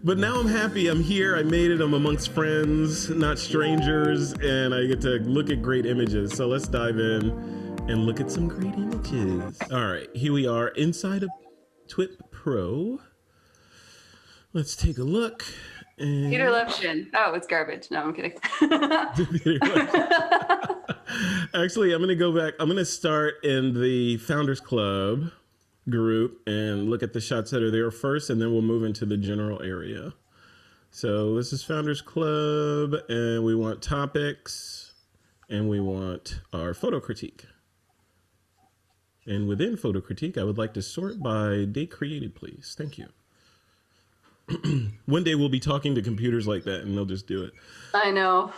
But now I'm happy. I'm here. I made it. I'm amongst friends, not strangers, and I get to look at great images. So let's dive in and look at some great images. All right, here we are inside of TWiP PRO. Let's take a look. And... Peter Levshin. Oh, it's garbage. No, I'm kidding. Actually, I'm going to go back. I'm going to start in the Founders Club group and look at the shots that are there first, and then we'll move into the general area. So this is Founders Club, and we want topics, and we want our photo critique. And within photo critique, I would like to sort by date created, please. Thank you. One day we'll be talking to computers like that, and they'll just do it. I know.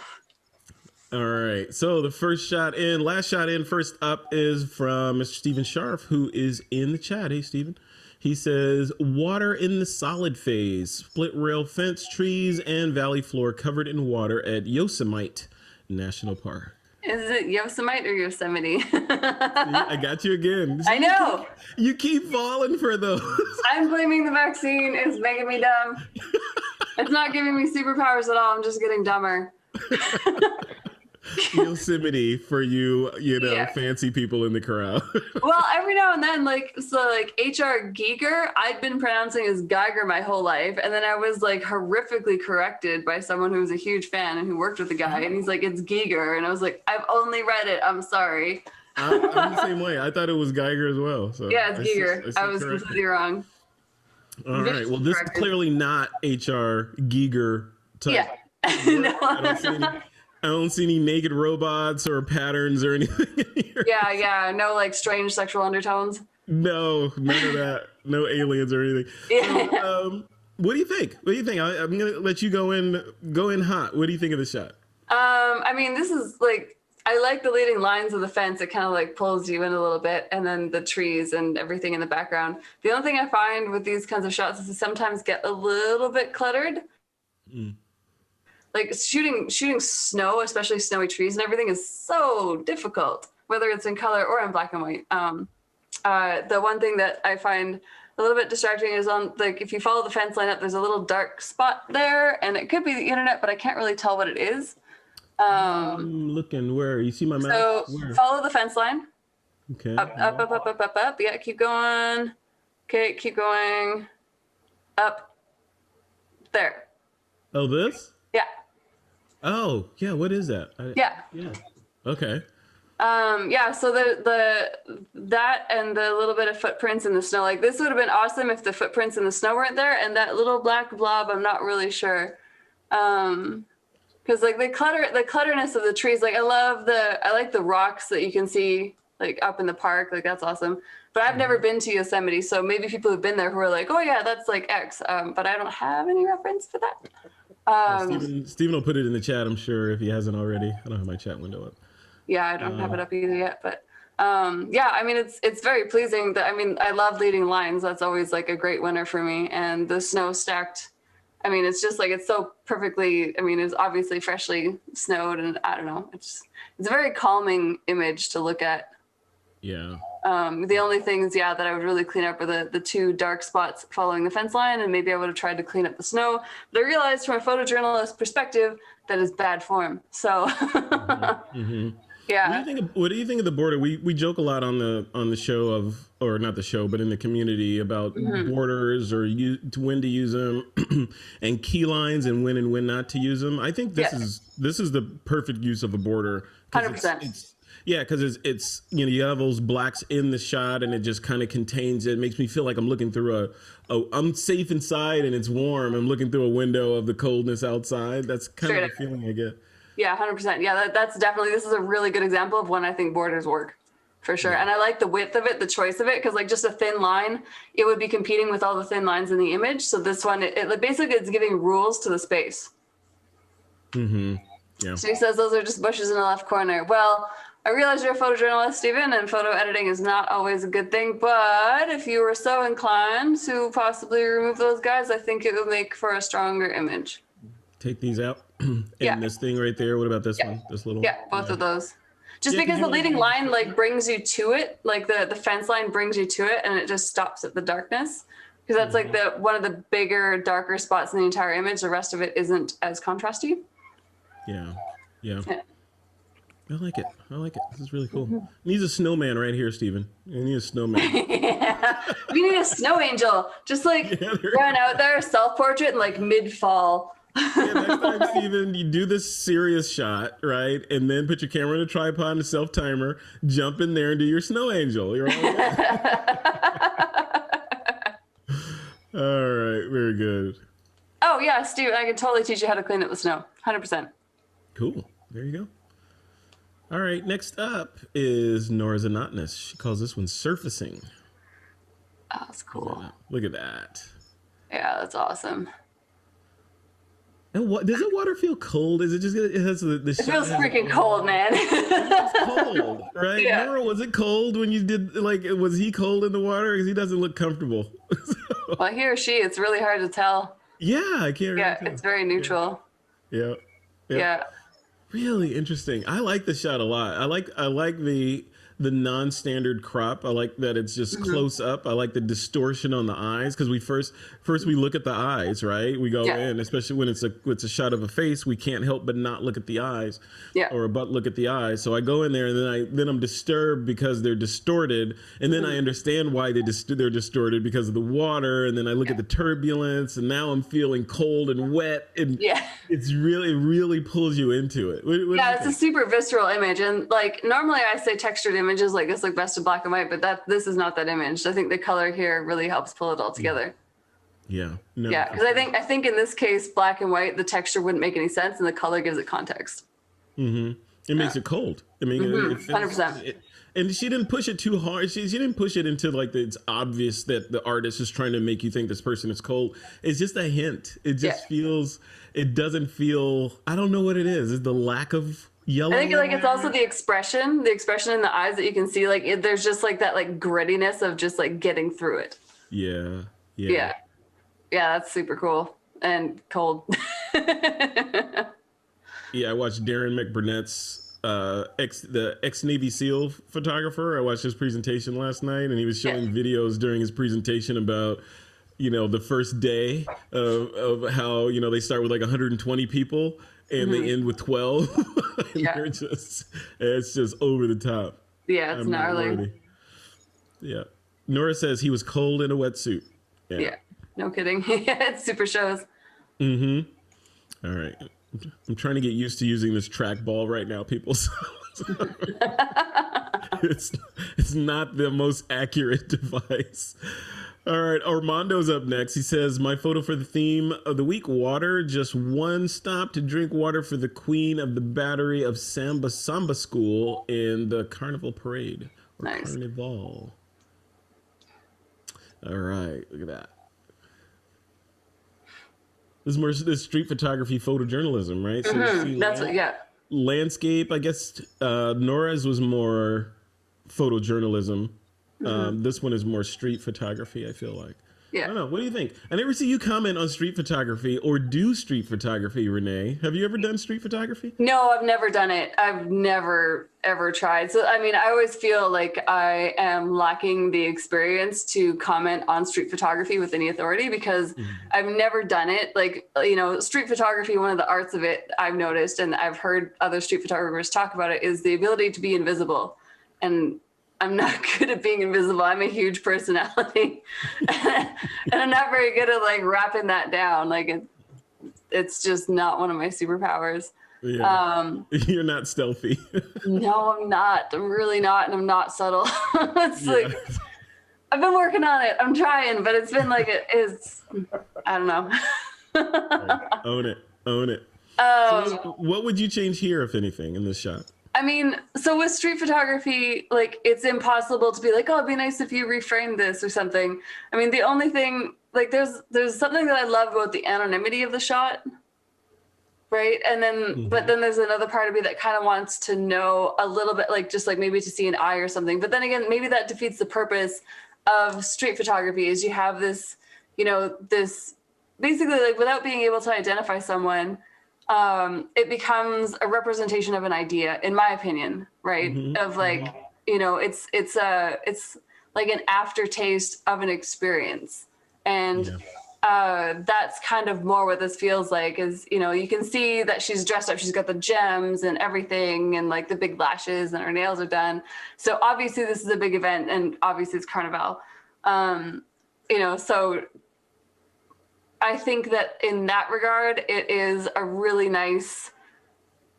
All right, so the last shot in, first up is from Mr. Stephen Scharf, who is in the chat. Hey, Stephen. He says, water in the solid phase, split rail fence, trees, and valley floor covered in water at Yosemite National Park. Is it Yosemite or Yosemite? See, I got you again. I know. You keep falling for those. I'm blaming the vaccine. It's making me dumb. It's not giving me superpowers at all. I'm just getting dumber. Yosemite for you know, yeah. Fancy people in the crowd. Well, every now and then, like H.R. Giger, I'd been pronouncing as Geiger my whole life, and then I was like horrifically corrected by someone who was a huge fan and who worked with the guy, and he's like, it's Giger, and I was like, I've only read it, I'm sorry. I'm the same way. I thought it was Geiger as well. So yeah, it's Giger. I was completely wrong. All right. Well, this is clearly not H.R. Giger type. Yeah. No. I don't see any naked robots or patterns or anything in here. Yeah. No, like strange sexual undertones. No, none of that. No aliens or anything. Yeah. So, what do you think? I'm gonna let you go in hot. What do you think of the shot? I mean, this is like, I like the leading lines of the fence. It kind of like pulls you in a little bit, and then the trees and everything in the background. The only thing I find with these kinds of shots is they sometimes get a little bit cluttered. Like shooting snow, especially snowy trees and everything, is so difficult, whether it's in color or in black and white. The one thing that I find a little bit distracting is on, like, if you follow the fence line up, there's a little dark spot there, and it could be the internet, but I can't really tell what it is. I'm looking where you see my mouse. So follow the fence line. Okay. Up. Yeah, keep going. Okay, keep going. Up. There. Oh, this? Yeah. Oh, yeah. What is that? Yeah. Okay. Yeah. So that and the little bit of footprints in the snow, like this would have been awesome if the footprints in the snow weren't there, and that little black blob, I'm not really sure. Because like the clutterness of the trees, like I like the rocks that you can see like up in the park, like that's awesome. But I've never been to Yosemite, so maybe people who've been there who are like, oh yeah, that's like X. But I don't have any reference for that. Stephen will put it in the chat, I'm sure, if he hasn't already. I don't have my chat window up. Yeah, I don't have it up either yet, but yeah, I mean, it's very pleasing. I mean, I love leading lines. That's always like a great winner for me. And the snow stacked, I mean, it's just like, it's so perfectly, I mean, it's obviously freshly snowed, and I don't know, it's a very calming image to look at. Yeah. The only things, that I would really clean up are the two dark spots following the fence line, and maybe I would have tried to clean up the snow. But I realized from a photojournalist perspective, that is bad form. So, yeah. What do you think of the border? We joke a lot on the show or not the show, but in the community about borders or when to use them and key lines and when not to use them. I think this is the perfect use of a border. 100%. Yeah, because it's you have those blacks in the shot, and it just kind of contains it. It makes me feel like I'm looking through I'm safe inside and it's warm. I'm looking through a window of the coldness outside. That's kind of the feeling I get. Yeah, 100%. Yeah, that's definitely, this is a really good example of when I think borders work, for sure. Yeah. And I like the width of it, the choice of it, because like just a thin line, it would be competing with all the thin lines in the image. So this one, it basically it's giving rules to the space. Yeah. So he says those are just bushes in the left corner. Well, I realize you're a photojournalist, Stephen, and photo editing is not always a good thing, but if you were so inclined to possibly remove those guys, I think it would make for a stronger image. Take these out. And this thing right there, what about this one? This little? Yeah, both of those. Just because the leading line like brings you to it, like the fence line brings you to it, and it just stops at the darkness. Because that's like one of the bigger, darker spots in the entire image. The rest of it isn't as contrasty. Yeah. I like it. This is really cool. Needs a snowman right here, Steven. You need a snowman. Yeah. We need a snow angel. Just like run out there, self-portrait, and like mid-fall. Yeah, next time, Steven, you do this serious shot, right? And then put your camera in a tripod and a self-timer, jump in there and do your snow angel. You're all right. All right, very good. Oh, yeah, Steve, I can totally teach you how to clean it with snow. 100%. Cool. There you go. All right, next up is Nora Zanotinus. She calls this one surfacing. Oh, that's cool. Look at that. Yeah, that's awesome. And what does the water feel cold? Is it just it has the It feels freaking cold, man. It's cold, right? Yeah. Nora, was it cold when you did was he cold in the water? Because he doesn't look comfortable. Well, he or she, it's really hard to tell. Yeah, I can't. Yeah, really tell. it's very neutral. Yeah. Yeah. Really interesting. I like the shot a lot. I like the non-standard crop. I like that it's just close up. I like the distortion on the eyes because we first we look at the eyes, right? We go in, especially when it's a shot of a face. We can't help but not look at the eyes, or but look at the eyes. So I go in there and then I'm disturbed because they're distorted, and then I understand why they're distorted because of the water. And then I look at the turbulence, and now I'm feeling cold and wet, and it really pulls you into it. What it's a super visceral image, and like normally I say textured images like this look best in black and white, but this is not that image. I think the color here really helps pull it all together. Yeah. Because I think in this case, black and white, the texture wouldn't make any sense, and the color gives it context. It makes it cold. I mean, 100%. And she didn't push it too hard. She didn't push it into like it's obvious that the artist is trying to make you think this person is cold. It's just a hint. It just feels. It doesn't feel. I don't know what it is. It's the lack of yellow. I think like it's also the expression in the eyes that you can see. Like there's just like that like grittiness of just like getting through it. Yeah. Yeah, that's super cool and cold. Yeah, I watched Darren McBurnett's the ex-Navy SEAL photographer. I watched his presentation last night, and he was showing videos during his presentation about, the first day of how, they start with like 120 people and they end with 12. And it's just over the top. Yeah, it's gnarly. Yeah. Nora says he was cold in a wetsuit. Yeah. No kidding. It super shows. All right. I'm trying to get used to using this trackball right now, people. It's not the most accurate device. All right, Armando's up next. He says, my photo for the theme of the week, water. Just one stop to drink water for the queen of the battery of Samba School in the Carnival Parade. Nice. Carnival. All right, look at that. This street photography, photojournalism, right? So That's landscape. I guess Nora's was more photojournalism. This one is more street photography, I feel like. Yeah. I don't know. What do you think? I never see you comment on street photography or do street photography, Renee. Have you ever done street photography? No, I've never done it. I've never, ever tried. So, I mean, I always feel like I am lacking the experience to comment on street photography with any authority because I've never done it. Like, street photography, one of the arts of it I've noticed, and I've heard other street photographers talk about it, is the ability to be invisible. And I'm not good at being invisible. I'm a huge personality and I'm not very good at like wrapping that down. Like it's just not one of my superpowers. Yeah. You're not stealthy. No, I'm not. I'm really not. And I'm not subtle. It's like, I've been working on it. I'm trying, but it's been like, I don't know. Right. Own it. So what would you change here, if anything, in this shot? I mean, so with street photography, like it's impossible to be like, oh, it'd be nice if you reframed this or something. I mean, the only thing, like there's something that I love about the anonymity of the shot, right? And then, but then there's another part of me that kind of wants to know a little bit, like just like maybe to see an eye or something. But then again, maybe that defeats the purpose of street photography is you have this, this basically like without being able to identify someone, it becomes a representation of an idea, in my opinion, right? Of like, it's like an aftertaste of an experience. And Yeah. that's kind of more what this feels like is, you know, you can see that she's dressed up. She's got the gems and everything and like the big lashes and her nails are done. So obviously this is a big event and obviously it's Carnival. You know, so I think that in that regard, it is a really nice,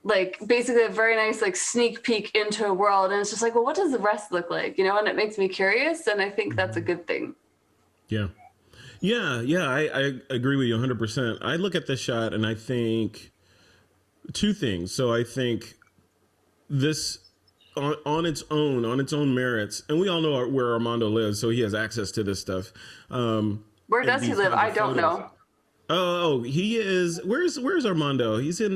like basically a very nice like sneak peek into a world. And it's just like, well, what does the rest look like? You know, and it makes me curious. And I think that's a good thing. Yeah. Yeah, I agree with you 100%. I look at this shot and I think two things. So I think this on its own merits, and we all know where Armando lives, so he has access to this stuff. Where And does he these live? kinds I of don't photos. know. Oh, he is. Where's Armando? He's in.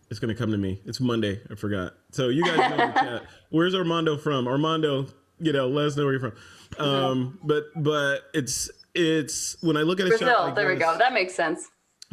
It's gonna come to me. It's Monday. I forgot. So you guys know in the chat. Where's Armando from? Armando, let us know where you're from. But it's when I look at a Brazil. shot like There we this, go. That makes sense.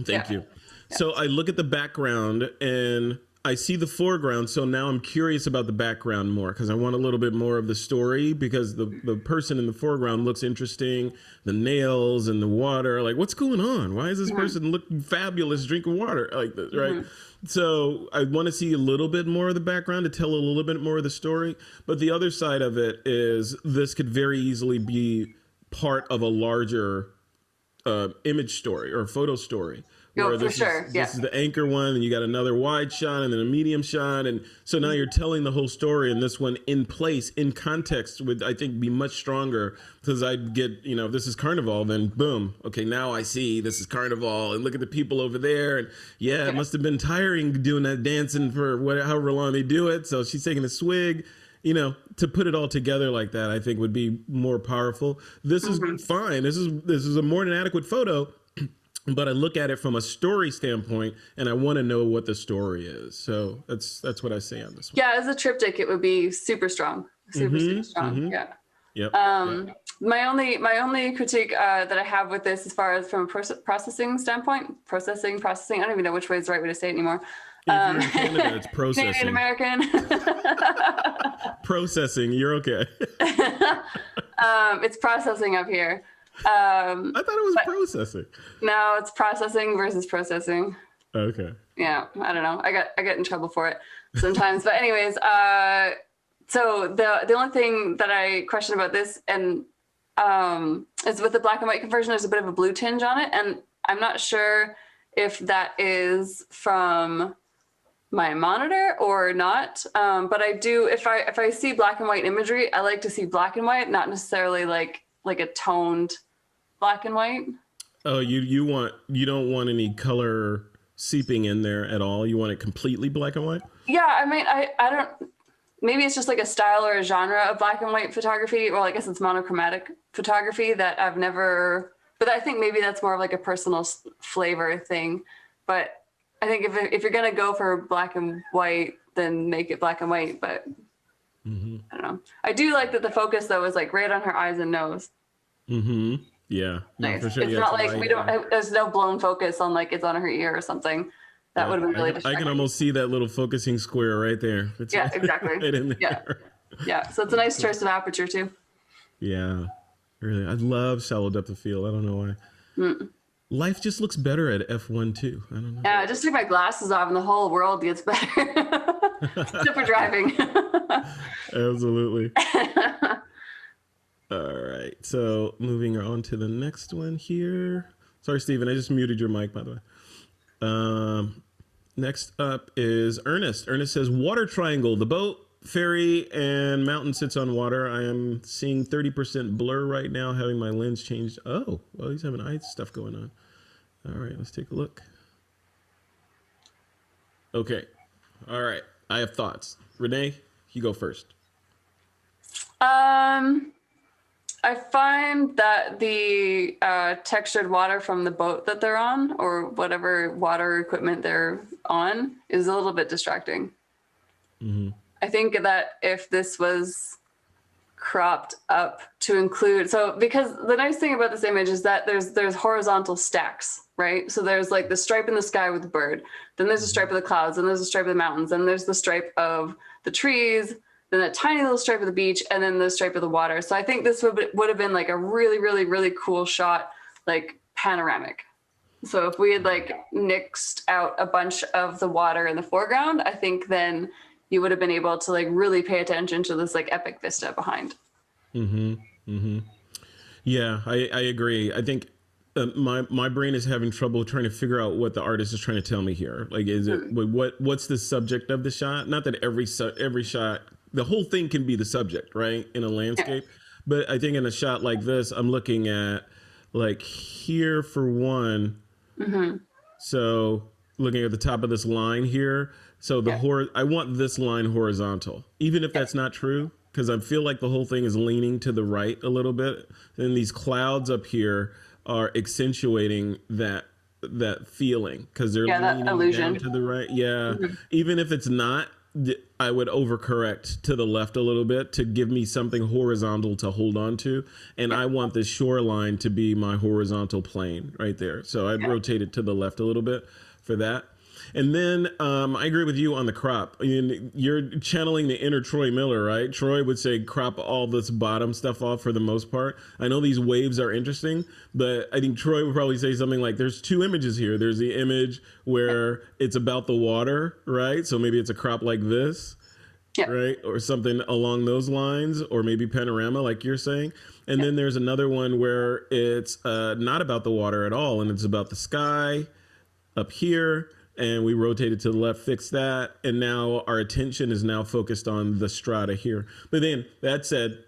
thank Yeah. you. So I look at the background and I see the foreground. So now I'm curious about the background more because I want a little bit more of the story because the person in the foreground looks interesting. The nails and the water, like what's going on? Why is this person looking fabulous drinking water like this, right? So I want to see a little bit more of the background to tell a little bit more of the story. But the other side of it is this could very easily be part of a larger image story or photo story. No, Where for sure. this is the anchor one, and you got another wide shot, and then a medium shot, and so now you're telling the whole story, and this one in place, in context, would I think be much stronger because I'd get, if this is Carnival, then boom, okay, now I see this is Carnival, and look at the people over there, and yeah, it must have been tiring doing that dancing for however long they do it. So she's taking a swig. To put it all together like that, I think would be more powerful. This is fine. This is a more than adequate photo. But I look at it from a story standpoint, and I want to know what the story is. So that's what I say on this one. Yeah, as a triptych, it would be super strong, super strong. Yeah. Yep. My only critique that I have with this, as far as from a processing standpoint, processing. I don't even know which way is the right way to say it anymore. If you're in Canada, it's processing. Canadian American. Processing. You're okay. It's processing up here. I thought it was processing. No, it's processing versus processing. Okay. Yeah, I don't know. I get in trouble for it sometimes. But anyways, so the only thing that I question about this and is with the black and white conversion, there's a bit of a blue tinge on it, and I'm not sure if that is from my monitor or not. But I do, if I see black and white imagery, I like to see black and white, not necessarily like a toned black and white. Oh, you don't want any color seeping in there at all. You want it completely black and white? Yeah, I mean, I don't, maybe it's just like a style or a genre of black and white photography, or I guess it's monochromatic photography that I've never, but I think maybe that's more of like a personal flavor thing. But I think if you're going to go for black and white, then make it black and white. But I don't know. I do like that the focus though is like right on her eyes and nose. Yeah, no, nice. For sure. It's not like there's no blown focus on like it's on her ear or something. That would have been really distracting. I can almost see that little focusing square right there. It's exactly. Right in there. Yeah. So it's a nice choice of aperture too. Yeah, really. I love shallow depth of field. I don't know why. Life just looks better at f1.2. I don't know. Yeah, I just took my glasses off and the whole world gets better. Except for driving. Absolutely. All right. So moving on to the next one here. Sorry, Steven. I just muted your mic, by the way. Next up is Ernest. Ernest says, water triangle. The boat, ferry, and mountain sits on water. I am seeing 30% blur right now, having my lens changed. Oh, well, he's having eye stuff going on. All right, let's take a look. Okay. All right. I have thoughts. Renee, you go first. I find that the textured water from the boat that they're on, or whatever water equipment they're on, is a little bit distracting. I think that if this was cropped up to include, because the nice thing about this image is that there's horizontal stacks, right? So there's like the stripe in the sky with the bird, then there's a stripe of the clouds, and there's a stripe of the mountains, and there's the stripe of the trees, then a tiny little stripe of the beach, and then the stripe of the water. So I think this would have been like a really, really, really cool shot, like panoramic. So if we had like nixed out a bunch of the water in the foreground, I think then you would have been able to like really pay attention to this like epic vista behind. Yeah, I agree. I think my brain is having trouble trying to figure out what the artist is trying to tell me here. Like, is it what's the subject of the shot? Not that every shot, the whole thing can be the subject, right, in a landscape. Yeah. But I think in a shot like this, I'm looking at like here for one. So looking at the top of this line here. So I want this line horizontal, even if that's not true, because I feel like the whole thing is leaning to the right a little bit. And these clouds up here are accentuating that feeling because they're leaning down to the right. Yeah. Even if it's not, I would overcorrect to the left a little bit to give me something horizontal to hold on to. And I want this shoreline to be my horizontal plane right there. So I'd rotate it to the left a little bit for that. And then I agree with you on the crop. I mean, you're channeling the inner Troy Miller, right? Troy would say crop all this bottom stuff off for the most part. I know these waves are interesting, but I think Troy would probably say something like there's two images here. There's the image where it's about the water, right? So maybe it's a crop like this, right? Or something along those lines, or maybe panorama like you're saying. And then there's another one where it's not about the water at all, and it's about the sky up here. And we rotated to the left, fixed that. And now our attention is now focused on the strata here. But then that said,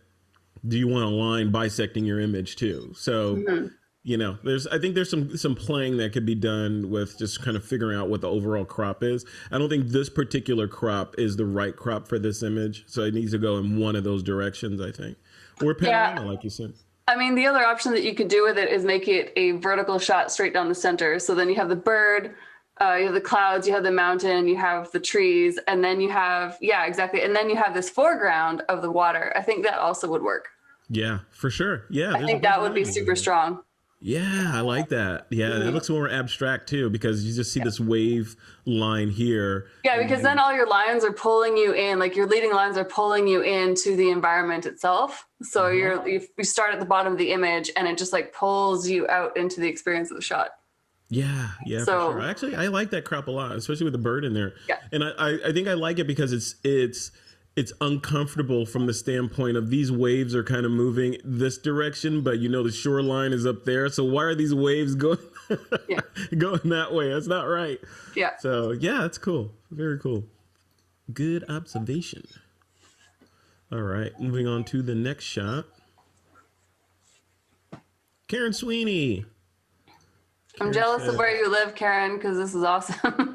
do you want a line bisecting your image too? So, you know, I think there's some playing that could be done with just kind of figuring out what the overall crop is. I don't think this particular crop is the right crop for this image. So it needs to go in one of those directions, I think. Or panorama, like you said. I mean, the other option that you could do with it is make it a vertical shot straight down the center. So then you have the bird, you have the clouds, you have the mountain, you have the trees, and then you have, exactly. And then you have this foreground of the water. I think that also would work. Yeah, for sure. Yeah. I think that would be super strong. Yeah, I like that. Yeah, it looks more abstract too, because you just see this wave line here. Yeah, because then all your lines are pulling you in, like your leading lines are pulling you into the environment itself. So you start at the bottom of the image and it just like pulls you out into the experience of the shot. Yeah, so, for sure. Actually, I like that crop a lot, especially with the bird in there. Yeah. And I think I like it because it's uncomfortable from the standpoint of these waves are kind of moving this direction, but you know the shoreline is up there. So why are these waves going going that way? That's not right. Yeah. So yeah, that's cool. Very cool. Good observation. All right, moving on to the next shot. Karen Sweeney. I'm jealous of where you live, Karen, because this is awesome.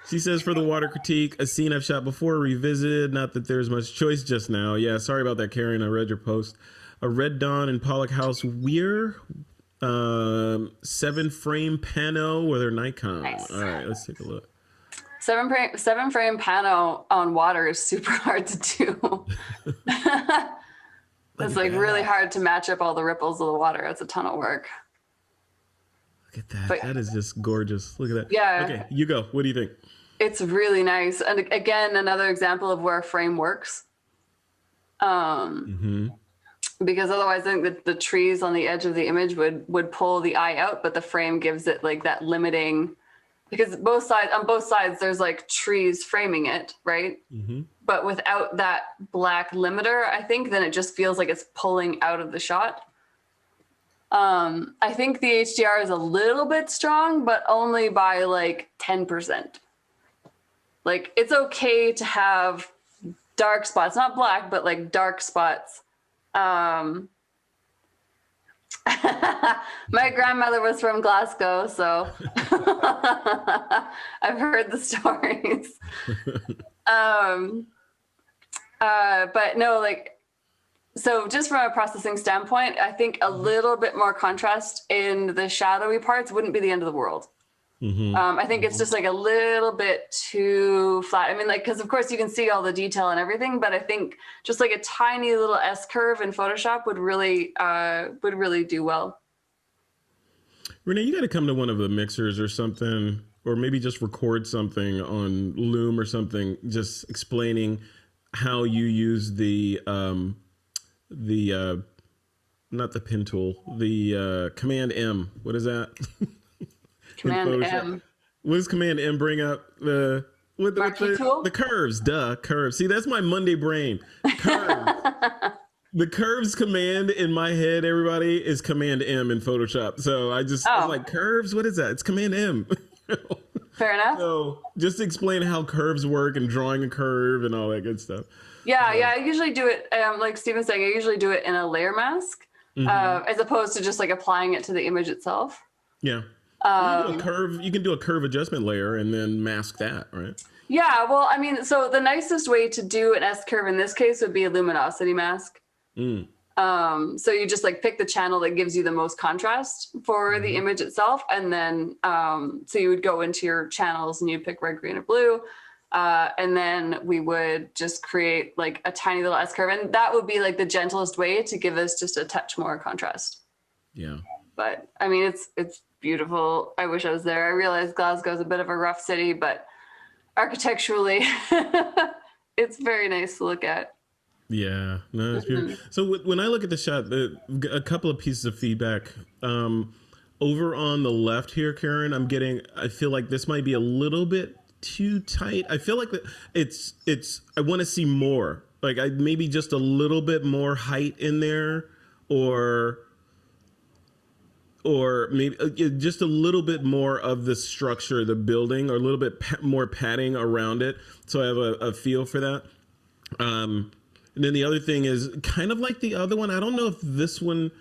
She says, for the water critique, a scene I've shot before, revisited. Not that there's much choice just now. Yeah, sorry about that, Karen. I read your post. A Red Dawn in Pollock House Weir. 7-frame pano with her Nikon. Nice. All right, let's take a look. 7-frame pano on water is super hard to do. It's like really hard to match up all the ripples of the water. It's a ton of work. Look at that. But that is just gorgeous. Look at that. Yeah. Okay, you go. What do you think? It's really nice. And again, another example of where a frame works. Because otherwise I think that the trees on the edge of the image would pull the eye out, but the frame gives it like that limiting, because on both sides there's like trees framing it, right? But without that black limiter, I think then it just feels like it's pulling out of the shot. I think the HDR is a little bit strong, but only by like 10%. Like it's okay to have dark spots, not black, but like dark spots. My grandmother was from Glasgow, so I've heard the stories. But no, like, so just from a processing standpoint, I think a little bit more contrast in the shadowy parts wouldn't be the end of the world. I think it's just like a little bit too flat. I mean, like, because of course you can see all the detail and everything, but I think just like a tiny little S curve in Photoshop would really do well. Renee, you got to come to one of the mixers or something or maybe just record something on Loom or something, just explaining how you use the not the pen tool, the Command M. What is that? In Command Photoshop. M. What does Command M bring up? Marquee tool? The curves, curves. See, that's my Monday brain. Curves. The curves command in my head, everybody, is Command M in Photoshop. So I was like, curves? What is that? It's Command M. Fair enough. So just explain how curves work and drawing a curve and all that good stuff. Yeah, I usually do it, like Steven's saying, I usually do it in a layer mask, as opposed to just like applying it to the image itself. Yeah. You can do a curve adjustment layer and then mask that, right? Yeah, well, I mean, so the nicest way to do an S-curve in this case would be a luminosity mask. So you just like pick the channel that gives you the most contrast for the image itself. And then, so you would go into your channels and you pick red, green, or blue. And then we would just create like a tiny little S-curve. And that would be like the gentlest way to give us just a touch more contrast. Yeah. But I mean, it's beautiful. I wish I was there. I realize Glasgow's a bit of a rough city, but architecturally, it's very nice to look at. Yeah, no, it's beautiful. So when I look at the shot, a couple of pieces of feedback. Over on the left here, Karen, I feel like this might be a little bit too tight. I feel like I want to see more. Like maybe just a little bit more height in there, or maybe just a little bit more of the structure of the building, or a little bit more padding around it. So I have a feel for that. And then the other thing is kind of like the other one. I don't know if this one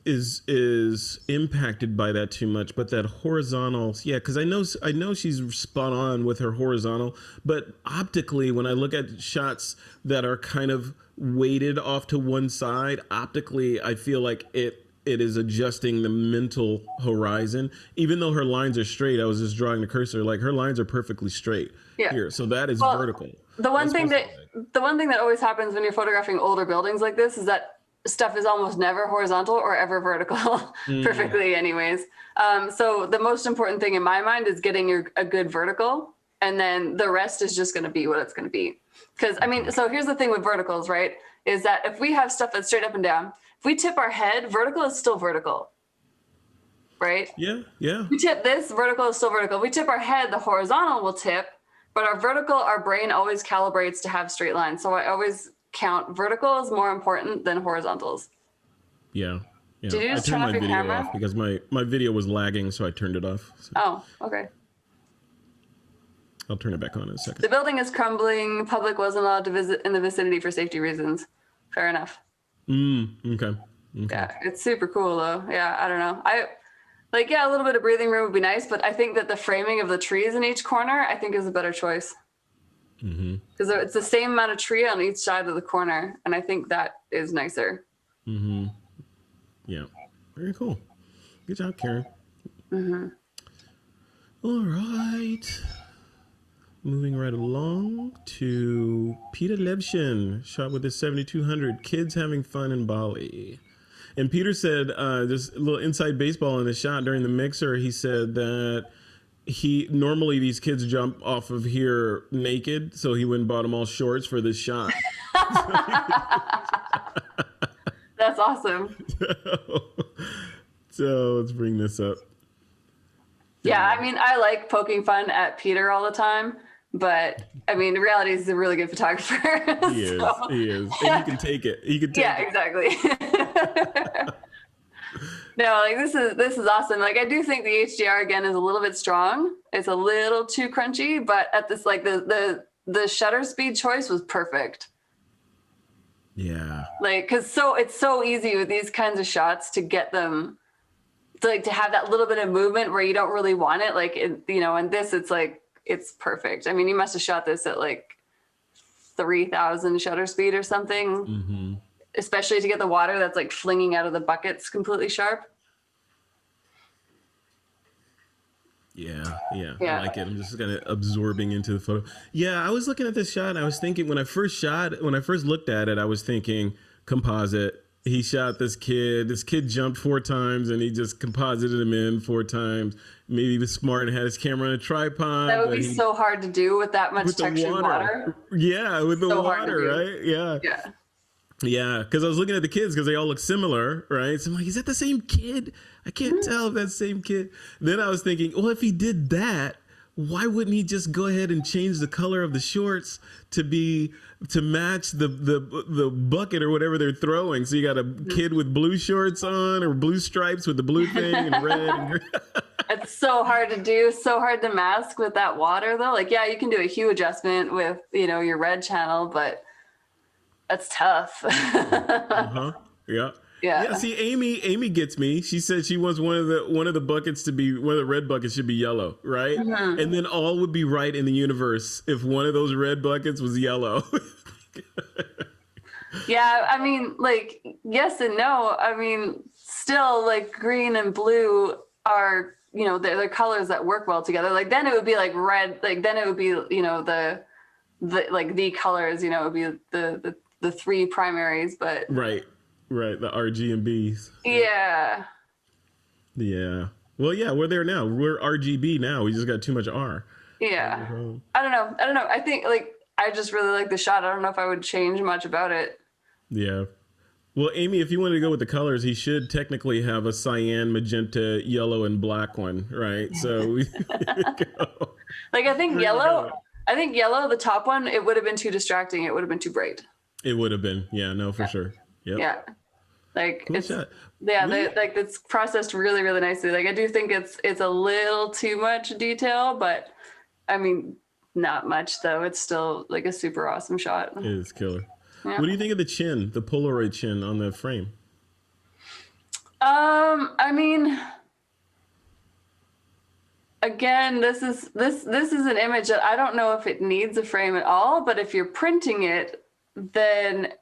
is impacted by that too much, but that horizontal, because I know she's spot on with her horizontal, but optically, when I look at shots that are kind of weighted off to one side, optically, I feel like it is adjusting the mental horizon. Even though her lines are straight, I was just drawing the cursor, like her lines are perfectly straight here. So that is vertical. The one thing that always happens when you're photographing older buildings like this is that stuff is almost never horizontal or ever vertical perfectly anyways. So the most important thing in my mind is getting a good vertical, and then the rest is just going to be what it's going to be. Because I mean, so here's the thing with verticals, right? Is that if we have stuff that's straight up and down, if we tip our head, vertical is still vertical, right? Yeah. We tip this, vertical is still vertical. If we tip our head, the horizontal will tip, but our brain always calibrates to have straight lines. So I always count vertical is more important than horizontals. Yeah. Did you just turn I off turned your my video camera? off because my video was lagging, so I turned it off. So Oh, okay. I'll turn it back on in a second. The building is crumbling. Public wasn't allowed to visit in the vicinity for safety reasons. Fair enough. Okay. Yeah, it's super cool though. Yeah, I don't know. A little bit of breathing room would be nice, but I think that the framing of the trees in each corner, I think, is a better choice. Because it's the same amount of tree on each side of the corner, and I think that is nicer. Yeah, very cool. Good job, Karen. All right. Moving right along to Peter Levshin, shot with his 7200, kids having fun in Bali. And Peter said, there's a little inside baseball in the shot during the mixer. He said that normally these kids jump off of here naked, so he went and bought them all shorts for this shot. That's awesome. So let's bring this up. Yeah, I mean, I like poking fun at Peter all the time, but I mean, the reality is he's a really good photographer. He is. And you can take it. Exactly. No, like this is awesome. Like I do think the HDR again is a little bit strong. It's a little too crunchy, but at this, like the shutter speed choice was perfect. Yeah. Like, it's so easy with these kinds of shots to get them to have that little bit of movement where you don't really want it. Like, and this, it's perfect. I mean, you must have shot this at like 3,000 shutter speed or something, especially to get the water that's like flinging out of the buckets completely sharp. Yeah. I like it. I'm just kind of absorbing into the photo. Yeah, I was looking at this shot and I was thinking when I first looked at it, I was thinking composite, he shot this kid. This kid jumped 4 times, and he just composited him in 4 times. Maybe he was smart and had his camera on a tripod. That would be so hard to do with that much with the textured water. Yeah, with the So hard to water, do. right? Yeah. Yeah. Yeah, because I was looking at the kids because they all look similar, right? So I'm like, is that the same kid? I can't tell if that's the same kid. Then I was thinking, well, if he did that, why wouldn't he just go ahead and change the color of the shorts to match the bucket or whatever they're throwing? So you got a kid with blue shorts on or blue stripes with the blue thing and red and green. It's so hard to do, so hard to mask with that water though. Like, yeah, you can do a hue adjustment with, your red channel, but that's tough. Uh-huh. Yeah. Yeah. See, Amy gets me. She said she wants one of the buckets to be, one of the red buckets should be yellow, right? Mm-hmm. And then all would be right in the universe if one of those red buckets was yellow. Yeah, I mean, like, yes and no. I mean, still, like, green and blue are, they're colors that work well together. Like, then it would be like red. Like, then it would be, the colors. It would be the 3 primaries. But right, the RG and Bs. Yeah. Yeah. Well, yeah, we're there now. We're RGB now. We just got too much R. Yeah. I don't know. I think, like, I just really like the shot. I don't know if I would change much about it. Yeah. Well, Amy, if you wanted to go with the colors, he should technically have a cyan, magenta, yellow, and black one, right? So we go. Like, I think yellow, the top one, it would have been too distracting. It would have been too bright. It would have been. Yeah, no, for sure. Yep. Yeah. Like, cool shot. Like, it's processed really, really nicely. Like, I do think it's a little too much detail, but I mean, not much though. It's still like a super awesome shot. It is killer. Yeah. What do you think of the chin, the Polaroid chin on the frame? I mean, again, this is an image that I don't know if it needs a frame at all, but if you're printing it, then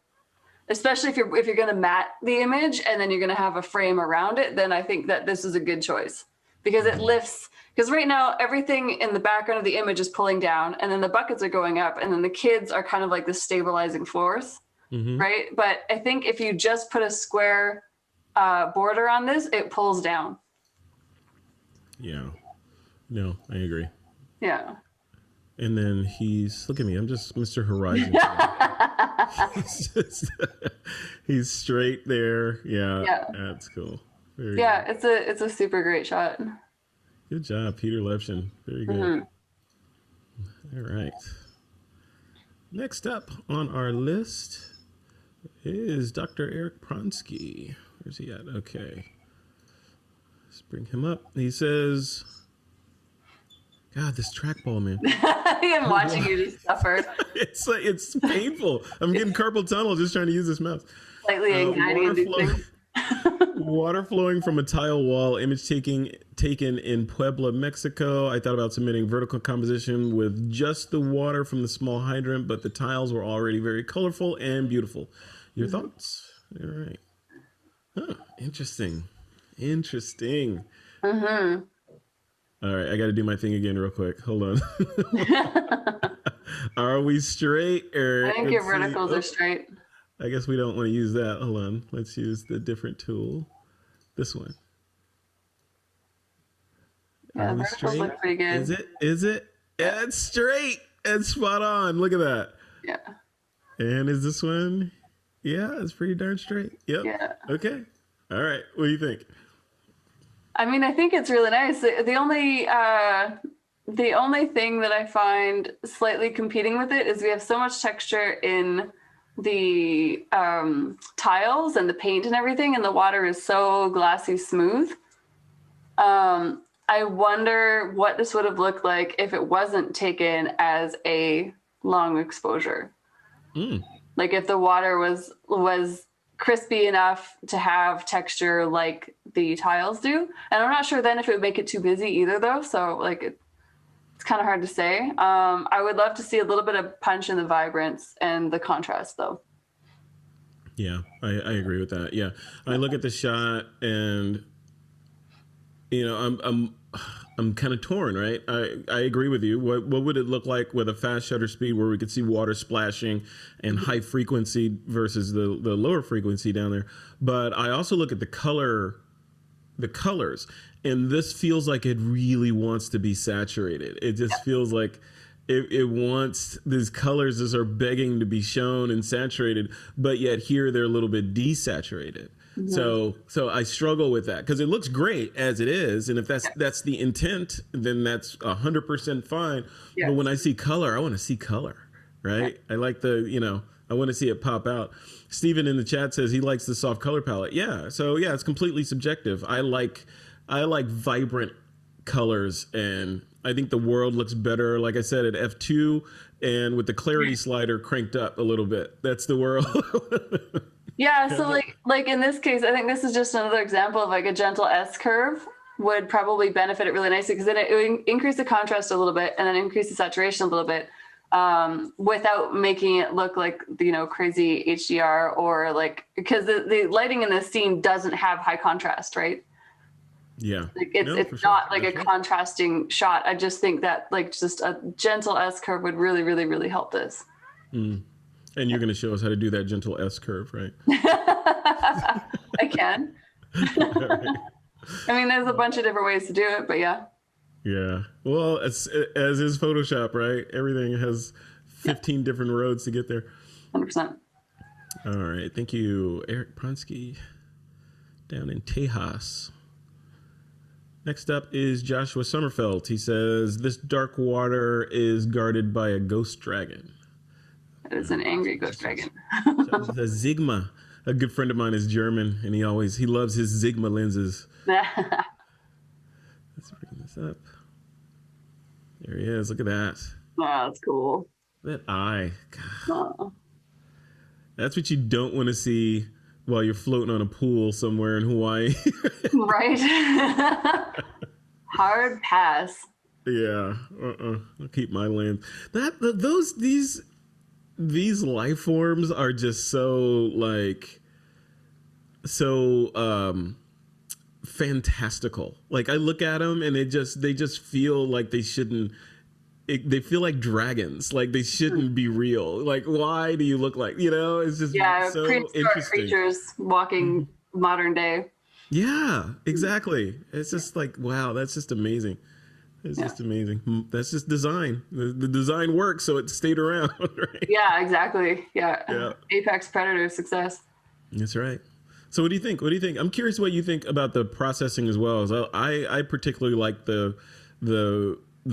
especially if you're going to matte the image and then you're going to have a frame around it, then I think that this is a good choice because it lifts. Because right now, everything in the background of the image is pulling down, and then the buckets are going up, and then the kids are kind of like the stabilizing force, right? But I think if you just put a square border on this, it pulls down. Yeah. No, I agree. Yeah. And then look at me, I'm just Mr. Horizon. he's straight there. Yeah. That's cool. Very good. It's a super great shot. Good job, Peter Lepshin. Very good. All right. Next up on our list is Dr. Eric Pronsky. Where's he at? Okay. Let's bring him up. He says, God, this trackball, man. I'm watching you just suffer. It's painful. I'm getting carpal tunnel just trying to use this mouse. Slightly anxiety-inducing. Water flowing from a tile wall, image taken in Puebla, Mexico. I thought about submitting vertical composition with just the water from the small hydrant, but the tiles were already very colorful and beautiful. Your thoughts? All right. Huh, interesting. All right, I got to do my thing again real quick. Hold on. Are we straight, Eric? I think your verticals are straight. I guess we don't want to use that. Hold on. Let's use the different tool. This one. Yeah, the verticals look pretty good. Is it? Yeah, it's straight. It's spot on. Look at that. Yeah. And is this one? Yeah, it's pretty darn straight. Yep. Yeah. Okay. All right. What do you think? I mean, I think it's really nice. The only thing that I find slightly competing with it is we have so much texture in the tiles and the paint and everything, and the water is so glassy smooth. I wonder what this would have looked like if it wasn't taken as a long exposure. Like if the water was crispy enough to have texture like the tiles do. And I'm not sure then if it would make it too busy either though. So like it's kind of hard to say. I would love to see a little bit of punch in the vibrance and the contrast though. Yeah, I agree with that. Yeah. I look at the shot and, you know, I'm kind of torn, right? I agree with you. What would it look like with a fast shutter speed where we could see water splashing and high frequency versus the lower frequency down there? But I also look at the colors, and this feels like it really wants to be saturated. It just feels like it wants these colors that are begging to be shown and saturated, but yet here they're a little bit desaturated. So I struggle with that because it looks great as it is, and if that's the intent, then that's 100% fine. But when I see color, I want to see color, right? I like I want to see it pop out. Steven in the chat says he likes the soft color palette. Yeah, so it's completely subjective. I like vibrant colors, and I think the world looks better, like I said, at f2 and with the clarity slider cranked up a little bit. That's the world. Yeah, so like in this case, I think this is just another example of like a gentle S curve would probably benefit it really nicely, because then it would increase the contrast a little bit and then increase the saturation a little bit, without making it look like, crazy HDR, or like, because the lighting in this scene doesn't have high contrast, right? Yeah. Like it's not like a contrasting shot. I just think that like just a gentle S curve would really, really, really help this. And you're going to show us how to do that gentle S curve, right? I can. Right. I mean, there's a bunch of different ways to do it, but yeah. Yeah. Well, as is Photoshop, right? Everything has 15 different roads to get there. 100%. All right. Thank you, Eric Pronsky down in Tejas. Next up is Joshua Sommerfeld. He says, this dark water is guarded by a ghost dragon. It is an angry ghost dragon. The Sigma. A good friend of mine is German, and he loves his Sigma lenses. Let's bring this up. There he is. Look at that. Wow, that's cool. That eye. That's what you don't want to see while you're floating on a pool somewhere in Hawaii. Right. Hard pass. Yeah. I'll keep my lens. These life forms are just so fantastical. Like I look at them and they just feel like they shouldn't. They feel like dragons. Like they shouldn't be real. Like why do you look like It's just so prehistoric creatures walking modern day. Yeah, exactly. It's just like wow, that's just amazing. It's just amazing. That's just design. The design works, so it stayed around, right? Yeah, exactly. Yeah. Apex predator success. That's right. So what do you think? I'm curious what you think about the processing as well. I particularly like the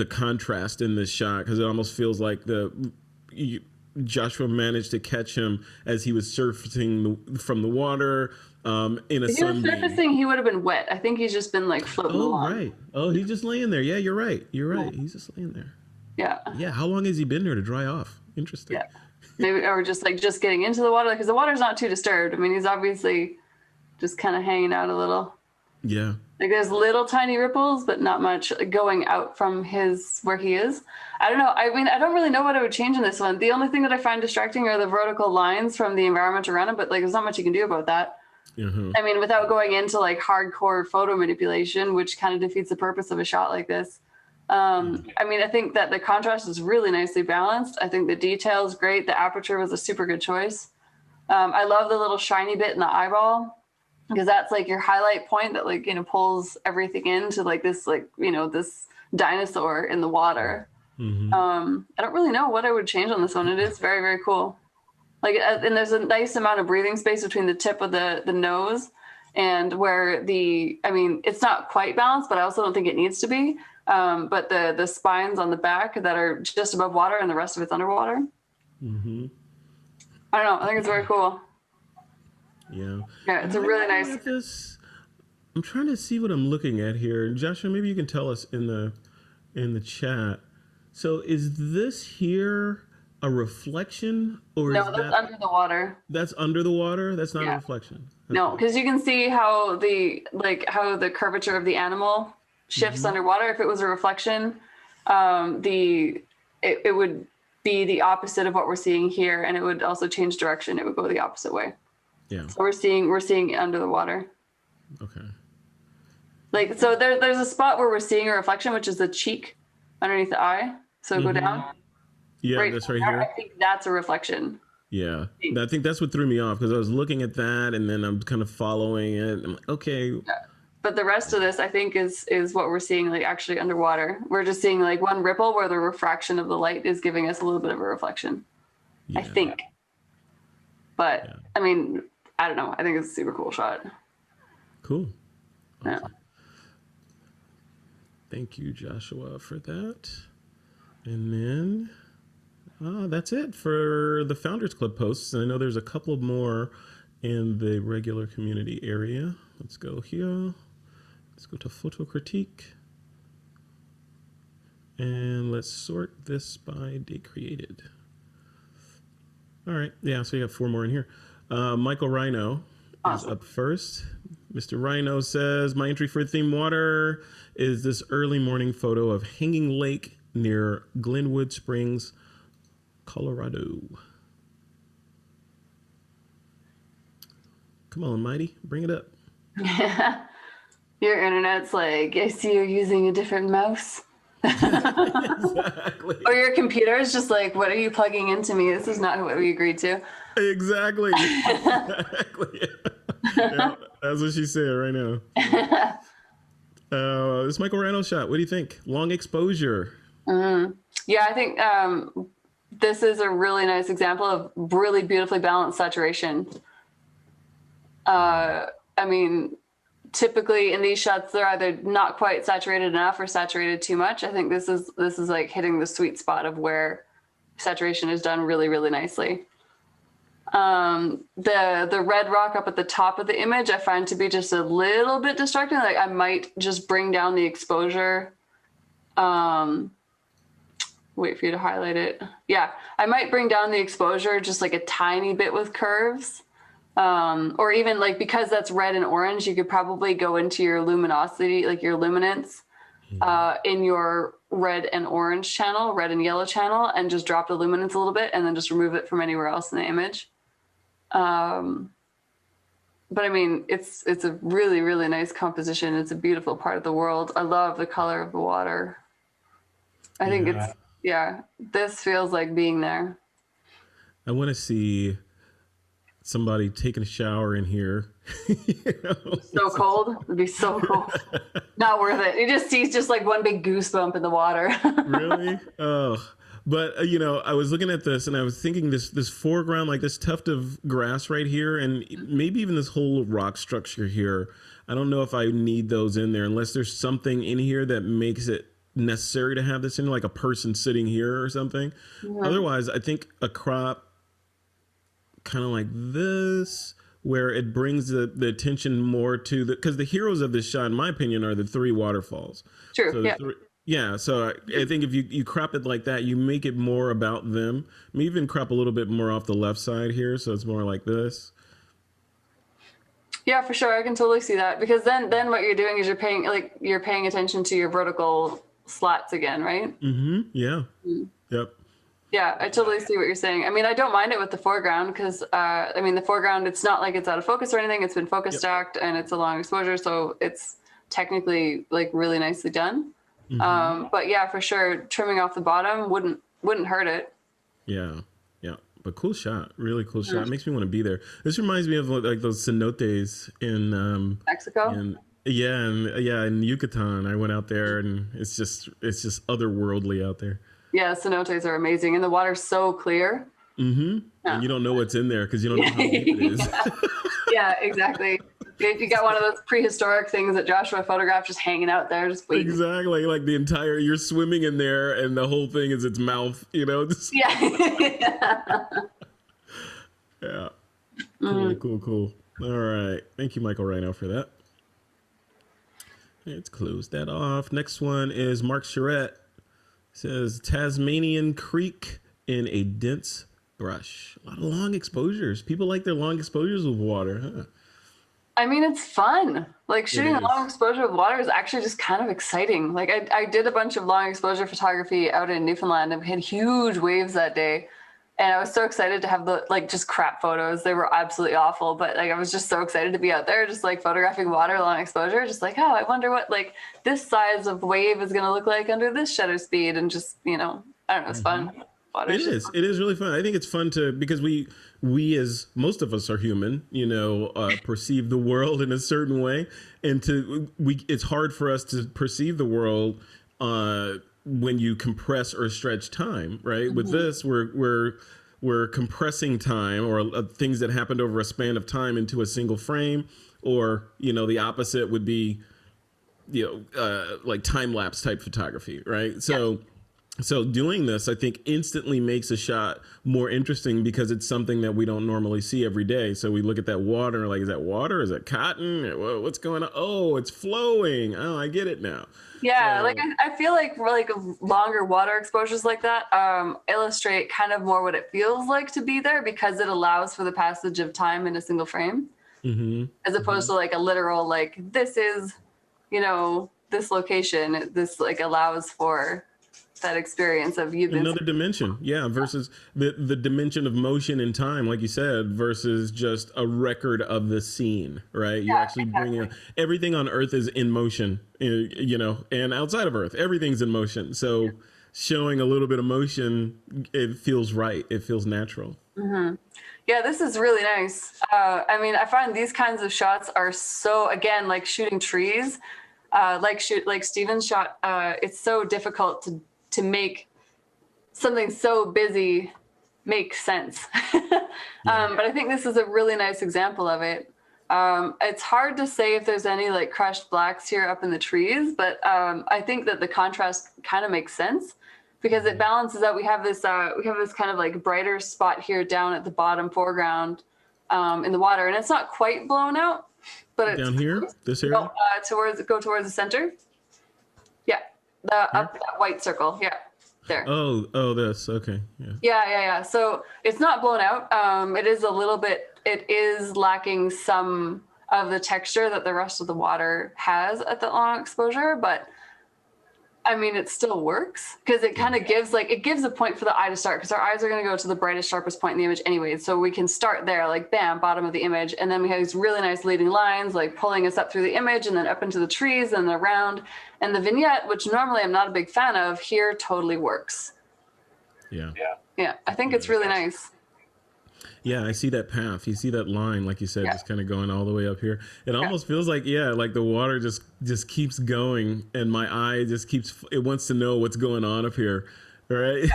contrast in this shot, because it almost feels like Joshua managed to catch him as he was surfacing from the water. In a sunbeam. If he was surfacing, he would have been wet. I think he's just been like floating along. Right. Oh, he's just laying there. Yeah, you're right. He's just laying there. Yeah. Yeah. How long has he been there to dry off? Interesting. Yeah. Maybe, or just getting into the water, because the water's not too disturbed. I mean, he's obviously just kind of hanging out a little. Yeah. Like there's little tiny ripples, but not much going out from where he is. I don't know. I mean, I don't really know what I would change in this one. The only thing that I find distracting are the vertical lines from the environment around him, but like there's not much you can do about that. I mean, without going into like hardcore photo manipulation, which kind of defeats the purpose of a shot like this. I mean, I think that the contrast is really nicely balanced. I think the detail is great. The aperture was a super good choice. I love the little shiny bit in the eyeball, because that's like your highlight point that like, pulls everything into like this, like, this dinosaur in the water. I don't really know what I would change on this one. It is very, very cool. Like, and there's a nice amount of breathing space between the tip of the nose and where I mean, it's not quite balanced, but I also don't think it needs to be. But the spines on the back that are just above water and the rest of it's underwater. I don't know. I think it's very cool. Yeah. Yeah, it's a really nice. I'm trying to see what I'm looking at here. Joshua, maybe you can tell us in the chat. So is this here a reflection, or no? That's under the water. That's under the water. That's not a reflection. Okay. No, because you can see how the curvature of the animal shifts underwater. If it was a reflection, it would be the opposite of what we're seeing here, and it would also change direction. It would go the opposite way. Yeah. So we're seeing it under the water. Okay. Like, so there's a spot where we're seeing a reflection, which is the cheek underneath the eye. So go down. Yeah, Right that's right there, here. I think that's a reflection. Yeah, I think that's what threw me off because I was looking at that and then I'm kind of following it. I'm like, okay, Yeah. But the rest of this, I think, is what we're seeing like actually underwater. We're just seeing like one ripple where the refraction of the light is giving us a little bit of a reflection. yeah, I think. But yeah. I mean, I don't know. I think it's a super cool shot. Cool. Yeah. Thank you, Joshua, for that. And then that's it for the Founders Club posts. I know there's a couple more in the regular community area. Let's go here. Let's go to photo critique. And let's sort this by date created. All right. Yeah, so you got 4 more in here. Michael Rhino is up first. Mr. Rhino says, my entry for theme water is this early morning photo of Hanging Lake near Glenwood Springs, Colorado. Come on, Mighty, bring it up. Your internet's like, I see you're using a different mouse. Exactly. Or your computer is just like, what are you plugging into me? This is not what we agreed to. Exactly. Exactly. Yeah, that's what she said right now. This Michael Rhino shot, what do you think? Long exposure. Yeah, I think this is a really nice example of really beautifully balanced saturation. I mean, typically in these shots, they're either not quite saturated enough or saturated too much. I think this is like hitting the sweet spot of where saturation is done really, really nicely. The red rock up at the top of the image, I find to be just a little bit distracting. Like I might just bring down the exposure. Wait for you to highlight it. Yeah, I might bring down the exposure just like a tiny bit with curves. Or even like, because that's red and orange, you could probably go into your luminosity, like your luminance, in your red and orange channel, red and yellow channel, and just drop the luminance a little bit and then just remove it from anywhere else in the image. But I mean, it's a really, really nice composition. It's a beautiful part of the world. I love the color of the water. I think this feels like being there. I want to see somebody taking a shower in here. You know? So cold. It'd be so cold. Not worth it. You just see just like one big goosebump in the water. Really? Oh. But, you know, I was looking at this and I was thinking this foreground, like this tuft of grass right here, and maybe even this whole rock structure here. I don't know if I need those in there unless there's something in here that makes it necessary to have this in, like a person sitting here or something. Yeah. Otherwise, I think a crop kind of like this, where it brings the attention more to because the heroes of this shot, in my opinion, are the 3 waterfalls. True. So yeah. Yeah, so I think if you crop it like that, you make it more about them. Maybe even crop a little bit more off the left side here, so it's more like this. Yeah, for sure. I can totally see that, because then what you're doing is you're paying attention to your vertical slats again, right? Mm-hmm. Yeah. Mm-hmm. Yep. Yeah, I totally see what you're saying. I mean, I don't mind it with the foreground because, I mean, the foreground, it's not like it's out of focus or anything. It's been focus stacked and it's a long exposure, so it's technically like really nicely done. Mm-hmm. But yeah, for sure, trimming off the bottom wouldn't hurt it. Yeah, yeah. But cool shot, really cool shot. It makes me want to be there. This reminds me of like those cenotes in Mexico. in Yucatan. I went out there and it's just otherworldly out there. Yeah, cenotes are amazing, and the water's so clear. Mm-hmm. Yeah. And you don't know what's in there because you don't know how deep it is. Yeah, exactly. You got one of those prehistoric things that Joshua photographed just hanging out there, just waiting. Exactly, like you're swimming in there, and the whole thing is its mouth, you know? Just... Yeah. Yeah. Cool. All right. Thank you, Michael Rhino, for that. Let's close that off. Next one is Mark Charette. Says Tasmanian Creek in a dense brush. A lot of long exposures. People like their long exposures with water, huh? I mean, it's fun. Like shooting a long exposure with water is actually just kind of exciting. Like I did a bunch of long exposure photography out in Newfoundland and we had huge waves that day. And I was so excited to have the like just crap photos. They were absolutely awful, but like I was just so excited to be out there just like photographing water long exposure, just like, oh, I wonder what like this size of wave is going to look like under this shutter speed, and just, I don't know, it's fun. It is. It is really fun. I think it's fun because we as most of us are human, perceive the world in a certain way, and it's hard for us to perceive the world when you compress or stretch time, right? Mm-hmm. With this, we're compressing time or things that happened over a span of time into a single frame, or the opposite would be like time lapse type photography, right? So doing this, I think, instantly makes a shot more interesting because it's something that we don't normally see every day. So we look at that water, like, is that water? Is that cotton? What's going on? Oh, it's flowing. Oh, I get it now. Yeah, so, like I feel like longer water exposures like that illustrate kind of more what it feels like to be there, because it allows for the passage of time in a single frame, as opposed to like a literal, like, this is, this location. This like allows for that experience of another dimension, versus the dimension of motion and time, like you said, versus just a record of the scene, right? You're actually bringing everything on Earth is in motion, and outside of Earth, everything's in motion. So showing a little bit of motion, it feels right. It feels natural. Mm-hmm. Yeah, this is really nice. I mean, I find these kinds of shots are so, again, like shooting trees, like Steven's shot. It's so difficult to make something so busy make sense. But I think this is a really nice example of it. It's hard to say if there's any like crushed blacks here up in the trees, but I think that the contrast kind of makes sense because it balances out. We have this kind of like brighter spot here down at the bottom foreground in the water, and it's not quite blown out, but it's down here, this area, go towards the center. Yeah. Up that white circle, there. Oh, this, okay, yeah. Yeah. So it's not blown out. It is lacking some of the texture that the rest of the water has at the long exposure, but I mean, it still works because it kind of gives a point for the eye to start, because our eyes are going to go to the brightest, sharpest point in the image anyway. So we can start there, like, bam, bottom of the image. And then we have these really nice leading lines, like pulling us up through the image and then up into the trees and around. And the vignette, which normally I'm not a big fan of, here totally works. Yeah. I think it's really nice. Yeah, I see that path. You see that line, like you said, just kind of going all the way up here. It almost feels like, like the water just keeps going, and my eye just it wants to know what's going on up here, right?